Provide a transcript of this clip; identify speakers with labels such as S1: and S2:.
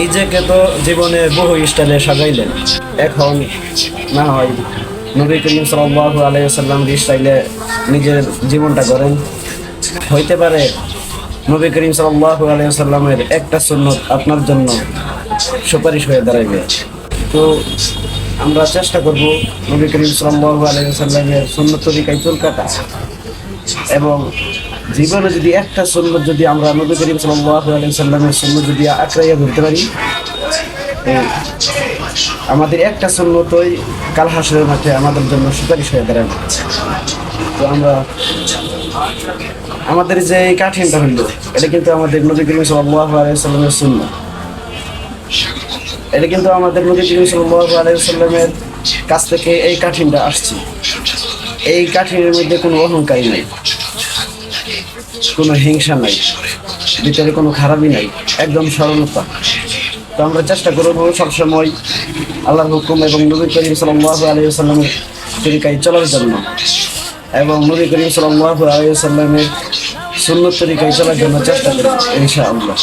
S1: নিজেকে তো জীবনে বহু স্টাইলে সাজাইলেন, এখন না হয় নবী করিম সাল্লাল্লাহু আলাইহি ওয়াসাল্লাম স্টাইলে নিজের জীবনটা করেন। হইতে পারে নবী করিম সাল্লাল্লাহু আলাইহি ওয়াসাল্লামের একটা সুন্নত আপনার জন্য সুপারিশ হয়ে দাঁড়াইবে। তো আমরা চেষ্টা করব নবী করিম সাল্লাল্লাহু আলাইহি ওয়াসাল্লামের সুন্নত তরিকায় চুল কাটা, এবং জীবনে যদি একটা সুন্নত যদি আমরা নবী করিম সাল্লাল্লাহু আলাইহি ওয়াসাল্লামের সুন্নত যদি আঁকড়াইয়া ধরতে পারি, আমাদের একটা সুন্নতই কাল হাসরের মাঠে আমাদের জন্য সুপারিশ হয়ে দাঁড়াবে। তো আমরা আমাদের যে এই কাঠিনটা হইল, এটা কিন্তু আমাদের নবী করিম সাল্লাল্লাহু আলাইহি ওয়াসাল্লামের সুন্নাহ। এটা কিন্তু আমাদের নবী করিম সাল্লাল্লাহু আলাইহি ওয়াসাল্লামের কাছ থেকে এই কাঠিনটা আসছে। এই কাঠিনের মধ্যে কোনো অহংকারী নাই, কোনো হিংসা নাই, ভিতরে কোনো খারাপই নাই, একদম সরলতা। তো আমরা চেষ্টা করবো সবসময় আল্লাহর হুকুম এবং নবী করিম সাল্লাল্লাহু আলাইহি ওয়াসাল্লামের তরিকায় চলার জন্য, এবং নবী করিম সাল্লাল্লাহু আলাইহি ওয়াসাল্লামের সুন্নত তরিকায় চলার জন্য চেষ্টা করব ইনশাআল্লাহ।